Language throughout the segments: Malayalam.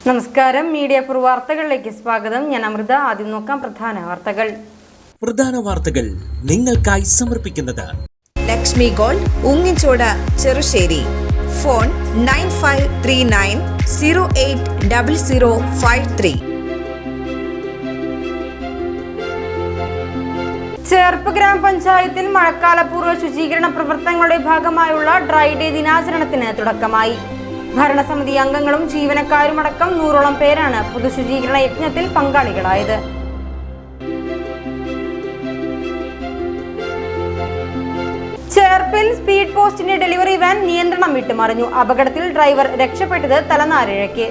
നമസ്കാരം, മീഡിയ ഫോർ വാർത്തകളിലേക്ക് സ്വാഗതം. ഞാൻ അമൃത. ആദ്യം നോക്കാം പ്രധാന വാർത്തകൾ നിങ്ങൾക്കായി സമർപ്പിക്കുന്നത് ലക്ഷ്മി ഗോൾഡ്, ഉങ്ങിച്ചോട്, ചെറുശ്ശേരി. ഫോൺ 9539080053. ചേർപ്പ് ഗ്രാമപഞ്ചായത്തിൽ മഴക്കാലപൂർവ്വ ശുചീകരണ പ്രവർത്തനങ്ങളുടെ ഭാഗമായുള്ള ഡ്രൈ ഡേ ദിനാചരണത്തിന് തുടക്കമായി. ഭരണസമിതി അംഗങ്ങളും ജീവനക്കാരുമടക്കം 100ഓളം പേരാണ് പൊതുശുചീകരണ യജ്ഞത്തിൽ പങ്കാളികളായത്. ചേർപ്പിൽ സ്പീഡ് പോസ്റ്റിന്റെ ഡെലിവറി വാൻ നിയന്ത്രണം വിട്ടുമറിഞ്ഞു. അപകടത്തിൽ ഡ്രൈവർ രക്ഷപ്പെട്ടത് തലനാരിഴയ്ക്ക്.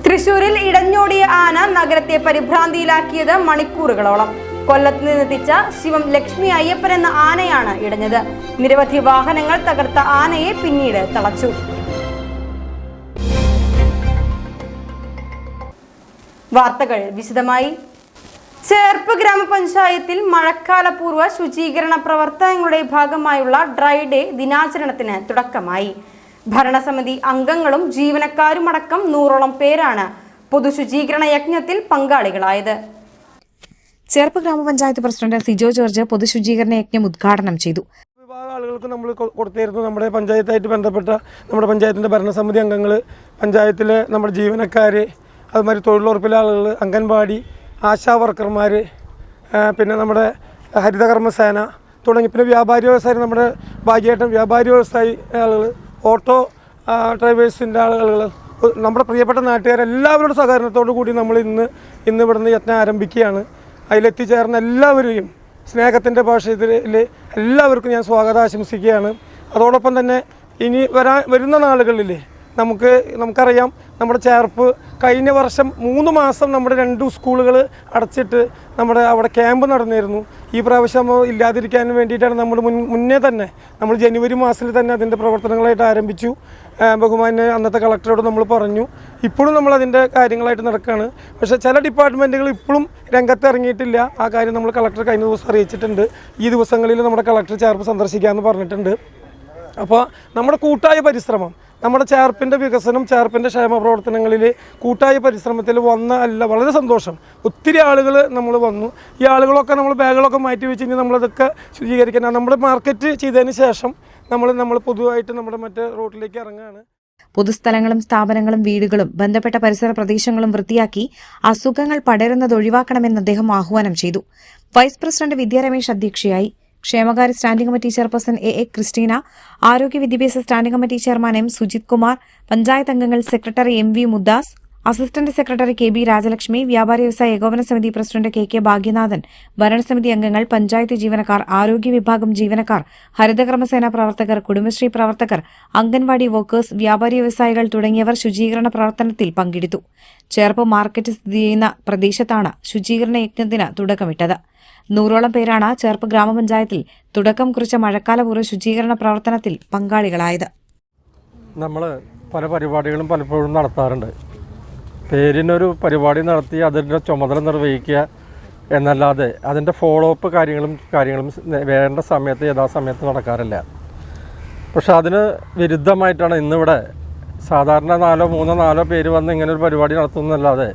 തൃശൂരിൽ ഇടഞ്ഞോടിയ ആന നഗരത്തെ പരിഭ്രാന്തിയിലാക്കിയത് മണിക്കൂറുകളോളം. കൊല്ലത്ത് നിന്നെത്തിച്ച ശിവം ലക്ഷ്മി അയ്യപ്പൻ എന്ന ആനയാണ് ഇടഞ്ഞത്. നിരവധി വാഹനങ്ങൾ തകർത്ത ആനയെ പിന്നീട് തളച്ചു. വാർത്തകൾ വിശദമായി. ചേർപ്പ് ഗ്രാമപഞ്ചായത്തിൽ മഴക്കാലപൂർവ്വ ശുചീകരണ പ്രവർത്തനങ്ങളുടെ ഭാഗമായുള്ള ഡ്രൈ ഡേ ദിനാചരണത്തിന് തുടക്കമായി. ഭരണസമിതി അംഗങ്ങളും ജീവനക്കാരുമടക്കം 100ഓളം പേരാണ് പൊതുശുചീകരണ യജ്ഞത്തിൽ പങ്കാളികളായത്. ചേർപ്പ് ഗ്രാമപഞ്ചായത്ത് പ്രസിഡന്റ് സിജോ ജോർജ് പൊതുശുചീകരണ യജ്ഞം ഉദ്ഘാടനം ചെയ്തു. വിഭാഗ ആളുകൾക്ക് നമ്മൾ കൊടുത്തിരുന്നു. നമ്മുടെ പഞ്ചായത്തായിട്ട് ബന്ധപ്പെട്ട നമ്മുടെ പഞ്ചായത്തിൻ്റെ ഭരണസമിതി അംഗങ്ങൾ, പഞ്ചായത്തിലെ നമ്മുടെ ജീവനക്കാർ, അതുമാതിരി തൊഴിലുറപ്പിലെ ആളുകൾ, അംഗൻവാടി, ആശാ വർക്കർമാർ, പിന്നെ നമ്മുടെ ഹരിതകർമ്മസേന തുടങ്ങി, പിന്നെ വ്യാപാരി വ്യവസായി, നമ്മുടെ ഭാഗ്യേട്ടൻ വ്യാപാരി വ്യവസായി ആളുകൾ, ഓട്ടോ ഡ്രൈവേഴ്സിൻ്റെ ആളുകൾ, നമ്മുടെ പ്രിയപ്പെട്ട നാട്ടുകാരെല്ലാവരുടെ സഹകരണത്തോടു കൂടി നമ്മൾ ഇന്ന് ഇവിടുന്ന് യജ്ഞം ആരംഭിക്കുകയാണ്. അതിലെത്തിച്ചേർന്ന എല്ലാവരെയും സ്നേഹത്തിൻ്റെ ഭാഷയിൽ എല്ലാവർക്കും ഞാൻ സ്വാഗതം ആശംസിക്കുകയാണ്. അതോടൊപ്പം തന്നെ ഇനി വരുന്ന നാളുകളിൽ നമുക്കറിയാം, നമ്മുടെ ചേർപ്പ് കഴിഞ്ഞ വർഷം 3 മാസം നമ്മുടെ 2 സ്കൂളുകൾ അടച്ചിട്ട് നമ്മുടെ അവിടെ ക്യാമ്പ് നടന്നിരുന്നു. ഈ പ്രാവശ്യം ഇല്ലാതിരിക്കാൻ വേണ്ടിയിട്ടാണ് നമ്മൾ മുന്നേ തന്നെ നമ്മൾ ജനുവരി മാസത്തിൽ തന്നെ അതിൻ്റെ പ്രവർത്തനങ്ങളായിട്ട് ആരംഭിച്ചു. ബഹുമാന്യ അന്നത്തെ കളക്ടറോട് നമ്മൾ പറഞ്ഞു. ഇപ്പോഴും നമ്മൾ അതിൻ്റെ കാര്യങ്ങളായിട്ട് നടക്കുകയാണ്. പക്ഷേ ചില ഡിപ്പാർട്ട്മെൻറ്റുകൾ ഇപ്പോഴും രംഗത്ത് ഇറങ്ങിയിട്ടില്ല. ആ കാര്യം നമ്മൾ കളക്ടർ കഴിഞ്ഞ ദിവസം അറിയിച്ചിട്ടുണ്ട്. ഈ ദിവസങ്ങളിൽ നമ്മുടെ കളക്ടർ ചേർപ്പ് സന്ദർശിക്കാമെന്ന് പറഞ്ഞിട്ടുണ്ട്. അപ്പോൾ നമ്മുടെ കൂട്ടായ പരിശ്രമം, നമ്മുടെ ചേർപ്പിൻ്റെ വികസനം, ചേർപ്പിൻ്റെ ക്ഷേമ പ്രവർത്തനങ്ങളിൽ കൂട്ടായ പരിശ്രമത്തിൽ വളരെ സന്തോഷം. ഒത്തിരി ആളുകൾ നമ്മൾ വന്നു. ഈ ആളുകളൊക്കെ നമ്മൾ ബാഗുകളൊക്കെ മാറ്റി വെച്ച് കഴിഞ്ഞാൽ നമ്മളതൊക്കെ ശുചീകരിക്കാൻ നമ്മുടെ മാർക്കറ്റ് ചെയ്തതിന് ശേഷം നമ്മൾ പൊതുവായിട്ട് നമ്മുടെ മറ്റേ റോഡിലേക്ക് ഇറങ്ങുകയാണ്. പൊതുസ്ഥലങ്ങളും സ്ഥാപനങ്ങളും വീടുകളും ബന്ധപ്പെട്ട പരിസര പ്രദേശങ്ങളും വൃത്തിയാക്കി അസുഖങ്ങൾ പടരുന്നത് ഒഴിവാക്കണമെന്ന് അദ്ദേഹം ആഹ്വാനം ചെയ്തു. വൈസ് പ്രസിഡന്റ് വിദ്യാ രമേശ് അധ്യക്ഷയായി. ക്ഷേമകാര്യ standing committee chairperson A Christina, ആരോഗ്യ വിദ്യാഭ്യാസ standing committee chairman M Sujith Kumar, panchayat അംഗങ്ങൾ, secretary MV Muddas, assistant secretary KB Rajalakshmi, വ്യാപാരി വ്യവസായ ഏകോപന സമിതി പ്രസിഡന്റ് KK ഭാഗ്യനാഥൻ, ഭരണസമിതി അംഗങ്ങൾ, പഞ്ചായത്ത് ജീവനക്കാർ, ആരോഗ്യ വിഭാഗം ജീവനക്കാർ, ഹരിതകർമ്മസേന പ്രവർത്തകർ, കുടുംബശ്രീ പ്രവർത്തകർ, അംഗൻവാടി വർക്കേഴ്സ്, വ്യാപാരി വ്യവസായികൾ തുടങ്ങിയവർ ശുചീകരണ പ്രവർത്തനത്തിൽ പങ്കെടുത്തു. ചേർപ്പ് മാർക്കറ്റ് സ്ഥിതി ചെയ്യുന്ന പ്രദേശത്താണ് ശുചീകരണ യജ്ഞത്തിന് തുടക്കമിട്ടത്. 100ഓളം പേരാണ് ചേർപ്പ് ഗ്രാമപഞ്ചായത്തിൽ തുടക്കം കുറിച്ച മഴക്കാലപൂർവ്വ ശുചീകരണ പ്രവർത്തനത്തിൽ പങ്കാളികളായത്. നമ്മൾ പല പരിപാടികളും പലപ്പോഴും നടത്താറുണ്ട്. പേരിനൊരു പരിപാടി നടത്തി അതിൻ്റെ ചുമതല നിർവഹിക്കുക എന്നല്ലാതെ അതിൻ്റെ ഫോളോ അപ്പ് കാര്യങ്ങളും വേണ്ട സമയത്ത് യഥാസമയത്ത് നടക്കാറില്ല. പക്ഷെ അതിന് വിരുദ്ധമായിട്ടാണ് ഇന്നിവിടെ സാധാരണ 3-4 പേര് വന്ന് ഇങ്ങനൊരു പരിപാടി നടത്തുന്നതല്ലാതെ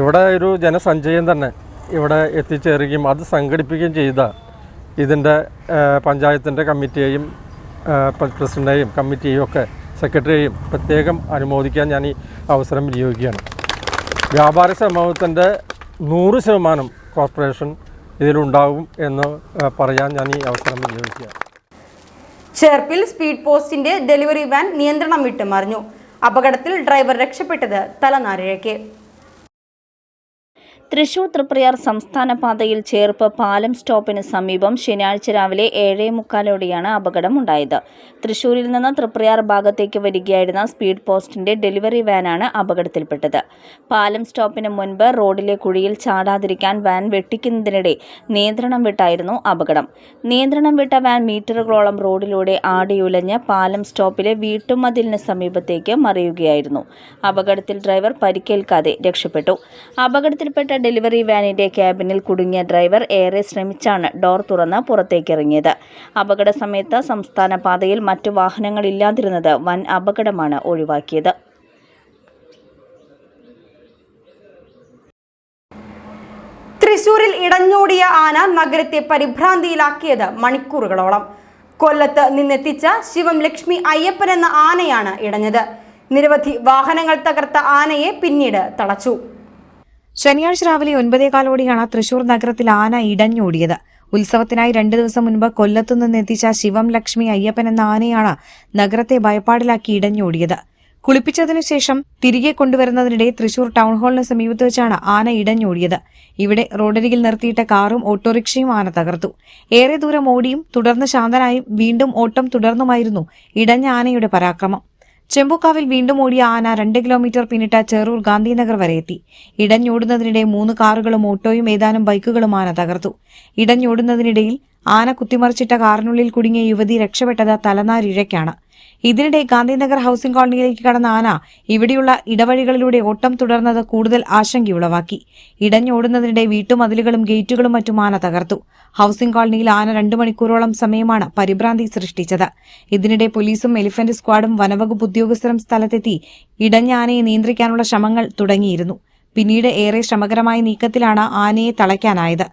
ഇവിടെ ഒരു ജനസഞ്ചയം തന്നെ ഇവിടെ എത്തിച്ചേരുകയും അത് സംഘടിപ്പിക്കുകയും ചെയ്ത ഇതിൻ്റെ പഞ്ചായത്തിൻ്റെ കമ്മിറ്റിയെയും പ്രസിഡൻ്റെയും കമ്മിറ്റിയെയും ഒക്കെ സെക്രട്ടറിയെയും പ്രത്യേകം അനുമോദിക്കാൻ ഞാൻ ഈ അവസരം വിനിയോഗിക്കുകയാണ്. വ്യാപാര സമൂഹത്തിൻ്റെ 100% കോർപ്പറേഷൻ ഇതിലുണ്ടാകും എന്ന് പറയാൻ ഞാൻ ഈ അവസരം വിനിയോഗിക്കുകയാണ്. ചേർപ്പിൽ സ്പീഡ് പോസ്റ്റിന്റെ ഡെലിവറി വാൻ നിയന്ത്രണം വിട്ടുമറിഞ്ഞു. അപകടത്തിൽ ഡ്രൈവർ രക്ഷപ്പെട്ടത് തലനാരിഴയ്ക്ക്. തൃശൂർ തൃപ്രയാർ സംസ്ഥാന പാതയിൽ ചേർപ്പ് പാലം സ്റ്റോപ്പിന് സമീപം ശനിയാഴ്ച രാവിലെ 7:45ഓടെയാണ് അപകടമുണ്ടായത്. തൃശൂരിൽ നിന്ന് തൃപ്രയാർ ഭാഗത്തേക്ക് വരികയായിരുന്ന സ്പീഡ് പോസ്റ്റിന്റെ ഡെലിവറി വാനാണ് അപകടത്തിൽപ്പെട്ടത്. പാലം സ്റ്റോപ്പിന് മുൻപ് റോഡിലെ കുഴിയിൽ ചാടാതിരിക്കാൻ വാൻ വെട്ടിക്കുന്നതിനിടെ നിയന്ത്രണം വിട്ടായിരുന്നു അപകടം. നിയന്ത്രണം വിട്ട വാൻ മീറ്ററുകളോളം റോഡിലൂടെ ആടിയുലഞ്ഞ് പാലം സ്റ്റോപ്പിലെ വീട്ടുമതിലിന് സമീപത്തേക്ക് മറിയുകയായിരുന്നു. അപകടത്തിൽ ഡ്രൈവർ പരിക്കേൽക്കാതെ രക്ഷപ്പെട്ടു. അപകടത്തിൽപ്പെട്ട ഡെലിവറി വാനിന്റെ ക്യാബിനിൽ കുടുങ്ങിയ ഡ്രൈവർ ഏറെ ശ്രമിച്ചാണ് ഡോർ തുറന്ന് പുറത്തേക്കിറങ്ങിയത്. അപകട സമയത്ത് സംസ്ഥാന പാതയിൽ മറ്റു വാഹനങ്ങളില്ലാതിരുന്നത് വൻ അപകടമാണ് ഒഴിവാക്കിയത്. തൃശൂരിൽ ഇടഞ്ഞോടിയ ആന നഗരത്തെ പരിഭ്രാന്തിയിലാക്കിയത് മണിക്കൂറുകളോളം. കൊല്ലത്ത് നിന്നെത്തിച്ച ശിവം ലക്ഷ്മി അയ്യപ്പൻ എന്ന ആനയാണ് ഇടഞ്ഞത്. നിരവധി വാഹനങ്ങൾ തകർത്ത ആനയെ പിന്നീട് തളച്ചു. ശനിയാഴ്ച രാവിലെ 9:15 തൃശൂർ നഗരത്തിൽ ആന ഇടഞ്ഞോടിയത്. ഉത്സവത്തിനായി 2 ദിവസം മുൻപ് കൊല്ലത്തു നിന്നെത്തിച്ച ശിവം ലക്ഷ്മി അയ്യപ്പൻ എന്ന ആനയാണ് നഗരത്തെ ഭയപ്പാടിലാക്കി ഇടഞ്ഞോടിയത്. കുളിപ്പിച്ചതിനു ശേഷം തിരികെ കൊണ്ടുവരുന്നതിനിടെ തൃശൂർ ടൗൺഹാളിന് സമീപത്ത് വെച്ചാണ് ആന ഇടഞ്ഞോടിയത്. ഇവിടെ റോഡരികിൽ നിർത്തിയിട്ട കാറും ഓട്ടോറിക്ഷയും ആന തകർത്തു. ഏറെ ദൂരം ഓടിയും തുടർന്ന് ശാന്തനായും വീണ്ടും ഓട്ടം തുടർന്നുമായിരുന്നു ഇടഞ്ഞ ആനയുടെ പരാക്രമം. ചെമ്പൂക്കാവിൽ വീണ്ടും ഓടിയ ആന 2 കിലോമീറ്റർ പിന്നിട്ട് ചെറൂർ ഗാന്ധിനഗർ വരെ എത്തി. ഇടഞ്ഞോടുന്നതിനിടെ 3 കാറുകളും ഓട്ടോയും ഏതാനും ബൈക്കുകളും ആന തകർത്തു. ഇടഞ്ഞോടുന്നതിനിടയിൽ ആന കുത്തിമറിച്ചിട്ട കാറിനുള്ളിൽ കുടുങ്ങിയ യുവതി രക്ഷപ്പെട്ടത് തലനാരിഴയ്ക്കാണ്. ഇതിനിടെ ഗാന്ധിനഗർ ഹൌസിംഗ് കോളനിയിലേക്ക് കടന്ന ആന ഇവിടെയുള്ള ഇടവഴികളിലൂടെ ഓട്ടം തുടർന്നത് കൂടുതൽ ആശങ്കയുളവാക്കി. ഇടഞ്ഞോടുന്നതിനിടെ വീട്ടുമതിലുകളും ഗേറ്റുകളും മറ്റും ആന തകർത്തു. ഹൌസിംഗ് കോളനിയിൽ ആന 2 മണിക്കൂറോളം സമയമാണ് പരിഭ്രാന്തി സൃഷ്ടിച്ചത്. ഇതിനിടെ പോലീസും എലിഫന്റ് സ്ക്വാഡും വനവകുപ്പ് ഉദ്യോഗസ്ഥരും സ്ഥലത്തെത്തി ഇടഞ്ഞ ആനയെ നിയന്ത്രിക്കാനുള്ള ശ്രമങ്ങൾ തുടങ്ങിയിരുന്നു. പിന്നീട് ഏറെ ശ്രമകരമായ നീക്കത്തിലാണ് ആനയെ തളയ്ക്കാനായത്.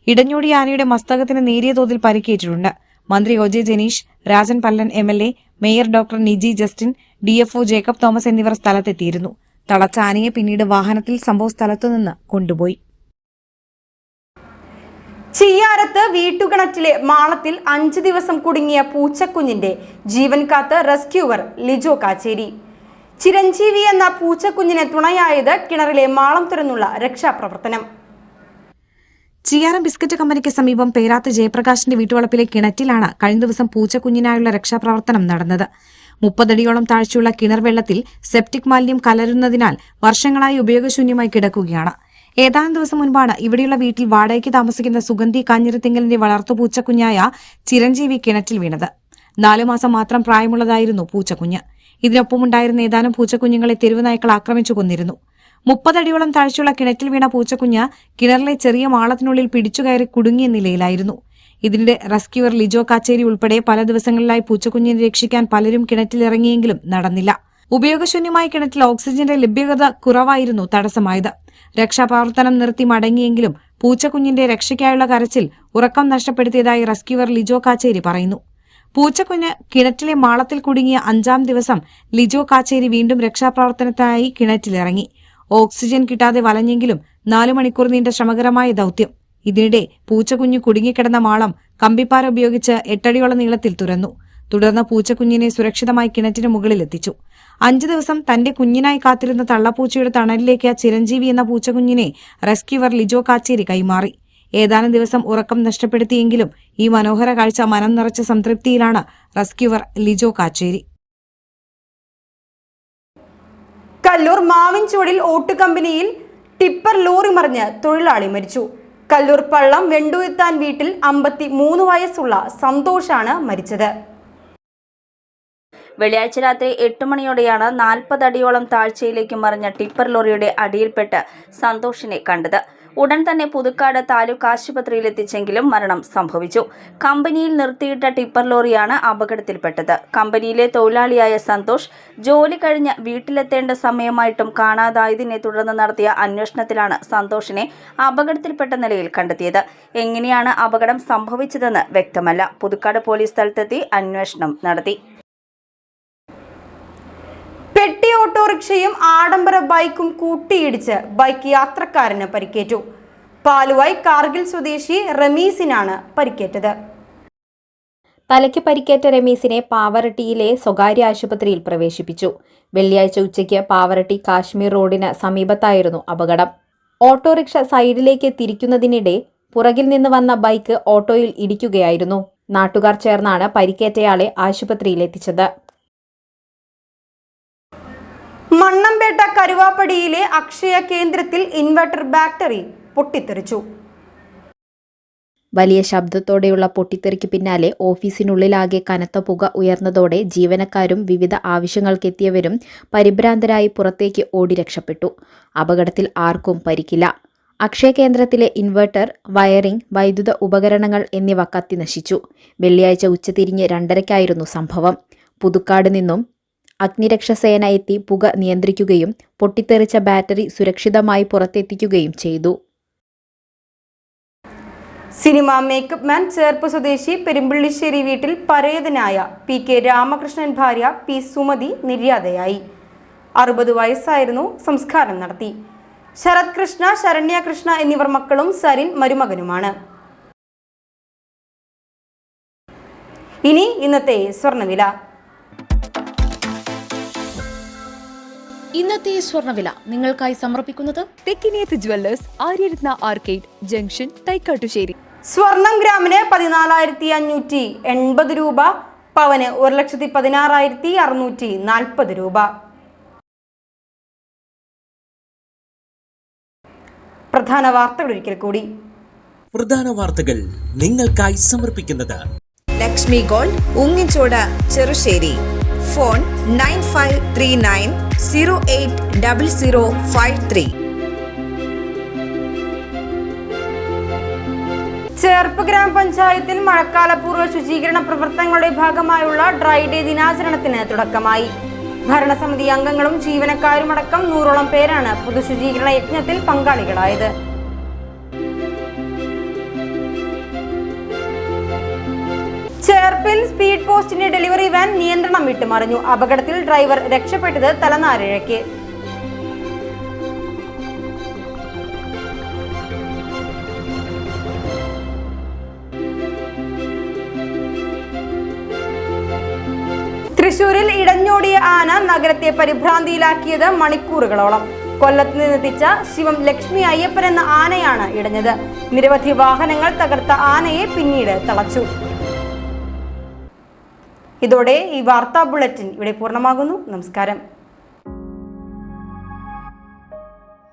ഇടഞ്ഞോടിയ ആനയുടെ മസ്തകത്തിന് നേരിയ തോതിൽ പരിക്കേറ്റിട്ടുണ്ട്. മന്ത്രി O J Janeesh, Rajan Pallan MLA, mayor doctor Niji Justin, DFO Jacob Thomas എന്നിവർ സ്ഥലത്തെത്തിയിരുന്നു. തളച്ച ആനയെ പിന്നീട് വാഹനത്തിൽ സംഭവസ്ഥലത്തുനിന്ന് കൊണ്ടുപോയി. ചിയ്യാരത്ത് വീട്ടുകിണറ്റിലെ മാളത്തിൽ 5 ദിവസം കുടുങ്ങിയ പൂച്ചക്കുഞ്ഞിന്റെ ജീവൻ കാത്ത് റെസ്ക്യൂവർ ലിജോ കാച്ചേരി. ചിരഞ്ജീവി എന്ന പൂച്ചക്കുഞ്ഞിനെ തുണയായത് കിണറിലെ മാളം തുറന്നുള്ള രക്ഷാപ്രവർത്തനം. ചിയാരം ബിസ്ക്കറ്റ് കമ്പനിക്ക് സമീപം പേരാത്ത് ജയപ്രകാശിന്റെ വീട്ടുവളപ്പിലെ കിണറ്റിലാണ് കഴിഞ്ഞ ദിവസം പൂച്ചക്കുഞ്ഞിനായുള്ള രക്ഷാപ്രവർത്തനം നടന്നത്. 30 അടിയോളം താഴ്ചയുള്ള കിണർ വെള്ളത്തിൽ സെപ്റ്റിക് മാലിന്യം കലരുന്നതിനാൽ വർഷങ്ങളായി ഉപയോഗശൂന്യമായി കിടക്കുകയാണ്. ഏതാനും ദിവസം മുൻപാണ് ഇവിടെയുള്ള വീട്ടിൽ വാടകയ്ക്ക് താമസിക്കുന്ന സുഗന്ധി കാഞ്ഞിരത്തിങ്കലിന്റെ വളർത്തു പൂച്ചക്കുഞ്ഞായ ചിരഞ്ജീവി കിണറ്റിൽ വീണത്. 4 മാസം മാത്രം പ്രായമുള്ളതായിരുന്നു പൂച്ചക്കുഞ്ഞ്. ഇതിനൊപ്പമുണ്ടായിരുന്ന ഏതാനും പൂച്ചക്കുഞ്ഞുങ്ങളെ തെരുവുനായ്ക്കൾ ആക്രമിച്ചു കൊന്നിരുന്നു. 30 അടിയോളം താഴ്ചയുള്ള കിണറ്റിൽ വീണ പൂച്ചക്കുഞ്ഞ് കിണറിലെ ചെറിയ മാളത്തിനുള്ളിൽ പിടിച്ചുകയറി കുടുങ്ങിയ നിലയിലായിരുന്നു. ഇതിനിടെ റെസ്ക്യൂവർ ലിജോ കാച്ചേരി ഉൾപ്പെടെ പല ദിവസങ്ങളിലായി പൂച്ചക്കുഞ്ഞിനെ രക്ഷിക്കാൻ പലരും കിണറ്റിലിറങ്ങിയെങ്കിലും നടന്നില്ല. ഉപയോഗശൂന്യമായ കിണറ്റിൽ ഓക്സിജന്റെ ലഭ്യത കുറവായിരുന്നു തടസ്സമായത്. രക്ഷാപ്രവർത്തനം നിർത്തി മടങ്ങിയെങ്കിലും പൂച്ചക്കുഞ്ഞിന്റെ രക്ഷയ്ക്കായുള്ള കരച്ചിൽ ഉറക്കം നഷ്ടപ്പെടുത്തിയതായി റെസ്ക്യൂവർ ലിജോ കാച്ചേരി പറയുന്നു. പൂച്ചക്കുഞ്ഞ് കിണറ്റിലെ മാളത്തിൽ കുടുങ്ങിയ 5-ാം ദിവസം ലിജോ കാച്ചേരി വീണ്ടും രക്ഷാപ്രവർത്തനത്തിനായി കിണറ്റിലിറങ്ങി. ഓക്സിജൻ കിട്ടാതെ വലഞ്ഞെങ്കിലും 4 മണിക്കൂർ നീണ്ട ശ്രമകരമായ ദൌത്യം. ഇതിനിടെ പൂച്ചക്കുഞ്ഞ് കുടുങ്ങിക്കിടന്ന മാളം കമ്പിപ്പാര ഉപയോഗിച്ച് 8 അടിയോളം നീളത്തിൽ തുറന്നു. തുടർന്ന് പൂച്ചക്കുഞ്ഞിനെ സുരക്ഷിതമായി കിണറ്റിന് മുകളിലെത്തിച്ചു. 5 ദിവസം തന്റെ കുഞ്ഞിനായി കാത്തിരുന്ന തള്ളപ്പൂച്ചയുടെ തണലിലേക്ക് ചിരഞ്ജീവി എന്ന പൂച്ചക്കുഞ്ഞിനെ റെസ്ക്യൂവർ ലിജോ കാച്ചേരി കൈമാറി. ഏതാനും ദിവസം ഉറക്കം നഷ്ടപ്പെടുത്തിയെങ്കിലും ഈ മനോഹര കാഴ്ച മനം നിറച്ച സംതൃപ്തിയിലാണ് റെസ്ക്യൂവർ ലിജോ കാച്ചേരി. കല്ലൂർ മാവിൻചുവടിൽ ഓട്ടുകമ്പനിയിൽ ടിപ്പർ ലോറി മറിഞ്ഞ് തൊഴിലാളി മരിച്ചു. കല്ലൂർ പള്ളം വെണ്ടുയത്താൻ വീട്ടിൽ 53 വയസ്സുള്ള സന്തോഷാണ് മരിച്ചത്. വെള്ളിയാഴ്ച രാത്രി 8 മണിയോടെയാണ് 40 അടിയോളം താഴ്ചയിലേക്ക് മറിഞ്ഞ ടിപ്പർ ലോറിയുടെ അടിയിൽപ്പെട്ട് സന്തോഷിനെ കണ്ടത്. ഉടൻ തന്നെ പുതുക്കാട് താലൂക്ക് ആശുപത്രിയിൽ എത്തിച്ചെങ്കിലും മരണം സംഭവിച്ചു. കമ്പനിയിൽ നിർത്തിയിട്ട ടിപ്പർ ലോറിയാണ് അപകടത്തിൽപ്പെട്ടത്. കമ്പനിയിലെ തൊഴിലാളിയായ സന്തോഷ് ജോലി കഴിഞ്ഞ് വീട്ടിലെത്തേണ്ട സമയമായിട്ടും കാണാതായതിനെ തുടർന്ന് നടത്തിയ അന്വേഷണത്തിലാണ് സന്തോഷിനെ അപകടത്തിൽപ്പെട്ട നിലയിൽ കണ്ടെത്തിയത്. എങ്ങനെയാണ് അപകടം സംഭവിച്ചതെന്ന് വ്യക്തമല്ല. പുതുക്കാട് പോലീസ് സ്ഥലത്തെത്തി അന്വേഷണം നടത്തി. പെട്ടി ഓട്ടോറിക്ഷയും ആഡംബര ബൈക്കും കൂട്ടിയിടിച്ച് ബൈക്ക് യാത്രക്കാരന് പരിക്കേറ്റു. പാലുവായി കാർഗിൽ സ്വദേശി റമീസിനാണ് പരിക്കേറ്റത്. തലയ്ക്ക് പരിക്കേറ്റ രമീസിനെ പാവറട്ടിയിലെ സ്വകാര്യ ആശുപത്രിയിൽ പ്രവേശിപ്പിച്ചു. വെള്ളിയാഴ്ച ഉച്ചയ്ക്ക് പാവറട്ടി കാശ്മീർ റോഡിന് സമീപത്തായിരുന്നു അപകടം. ഓട്ടോറിക്ഷ സൈഡിലേക്ക് തിരിക്കുന്നതിനിടെ പുറകിൽ നിന്ന് വന്ന ബൈക്ക് ഓട്ടോയിൽ ഇടിക്കുകയായിരുന്നു. നാട്ടുകാർ ചേർന്നാണ് പരിക്കേറ്റയാളെ ആശുപത്രിയിൽ എത്തിച്ചത്. മണ്ണമ്പേട്ട കരുവാപ്പടിയിലെ അക്ഷയ കേന്ദ്രത്തിൽ ഇൻവെർട്ടർ ബാറ്ററി പൊട്ടിത്തെറിച്ചു. വലിയ ശബ്ദത്തോടെയുള്ള പൊട്ടിത്തെറിക്ക് പിന്നാലെ ഓഫീസിനുള്ളിലാകെ കനത്ത പുക ഉയർന്നതോടെ ജീവനക്കാരും വിവിധ ആവശ്യങ്ങൾക്കെത്തിയവരും പരിഭ്രാന്തരായി പുറത്തേക്ക് ഓടി രക്ഷപ്പെട്ടു. അപകടത്തിൽ ആർക്കും പരിക്കില്ല. അക്ഷയ കേന്ദ്രത്തിലെ ഇൻവെർട്ടർ, വയറിംഗ്, വൈദ്യുത ഉപകരണങ്ങൾ എന്നിവ കത്തിനശിച്ചു. വെള്ളിയാഴ്ച ഉച്ചതിരിഞ്ഞ് 2:30-ക്കായിരുന്നു സംഭവം. പുതുക്കാട് നിന്നും അഗ്നിരക്ഷാസേന എത്തി പുക നിയന്ത്രിക്കുകയും പൊട്ടിത്തെറിച്ച ബാറ്ററി സുരക്ഷിതമായി പുറത്തെത്തിക്കുകയും ചെയ്തു. സിനിമ മേക്കപ്പ് മാൻ ചേർപ്പ് സ്വദേശി പെരുമ്പിള്ളിശ്ശേരി വീട്ടിൽ പരേതനായ PK രാമകൃഷ്ണൻ ഭാര്യ P സുമതി നിര്യാതയായി. 60 വയസ്സായിരുന്നു. സംസ്കാരം നടത്തി. ശരത് കൃഷ്ണ, ശരണ്യ കൃഷ്ണ എന്നിവർ മക്കളും സരിൻ മരുമകനുമാണ്. ഇനി ഇന്നത്തെ സ്വർണ്ണവില. ഇന്നത്തെ സ്വർണ്ണവില നിങ്ങൾക്കായി സമർപ്പിക്കുന്നത് Thekkiniyath jewellers, Aryaratna arcade junction, Thaikattussery. സ്വർണം ഗ്രാമിന് 14,580 രൂപ, പവന് 1,16,640 രൂപ. പ്രധാന വാർത്തകൾ ഒരിക്കൽ കൂടി. പ്രധാന വാർത്തകൾ നിങ്ങൾക്കായി സമർപ്പിക്കുന്നത് ലക്ഷ്മി ഗോൾഡ്, ഉങ്ങിച്ചോട്, ചെറുശ്ശേരി. ഫോൺ 9539080053. ചേർപ്പ് ഗ്രാമപഞ്ചായത്തിൽ മഴക്കാലപൂർവ്വ ശുചീകരണ പ്രവർത്തനങ്ങളുടെ ഭാഗമായുള്ള ഡ്രൈ ഡേ ദിനാചരണത്തിന് തുടക്കമായി. ഭരണസമിതി അംഗങ്ങളും ജീവനക്കാരുമടക്കം 100ഓളം പേരാണ് പൊതുശുചീകരണ യജ്ഞത്തിൽ പങ്കാളികളായത്. ചേർപ്പിൽ സ്പീഡ് പോസ്റ്റിന്റെ ഡെലിവറി വാൻ നിയന്ത്രണം വിട്ടുമറിഞ്ഞു. അപകടത്തിൽ ഡ്രൈവർ രക്ഷപ്പെട്ടത് തലനാരിഴയ്ക്ക്. തൃശൂരിൽ ഇടഞ്ഞോടിയ ആന നഗരത്തെ പരിഭ്രാന്തിയിലാക്കിയത് മണിക്കൂറുകളോളം. കൊല്ലത്ത് നിന്നെത്തിച്ച ശിവം ലക്ഷ്മി അയ്യപ്പൻ എന്ന ആനയാണ് ഇടഞ്ഞത്. നിരവധി വാഹനങ്ങൾ തകർത്ത ആനയെ പിന്നീട് തളച്ചു. ഇതോടെ ഈ വാർത്താ ബുള്ളറ്റിൻ ഇവിടെ പൂർണ്ണമാകുന്നു. നമസ്കാരം.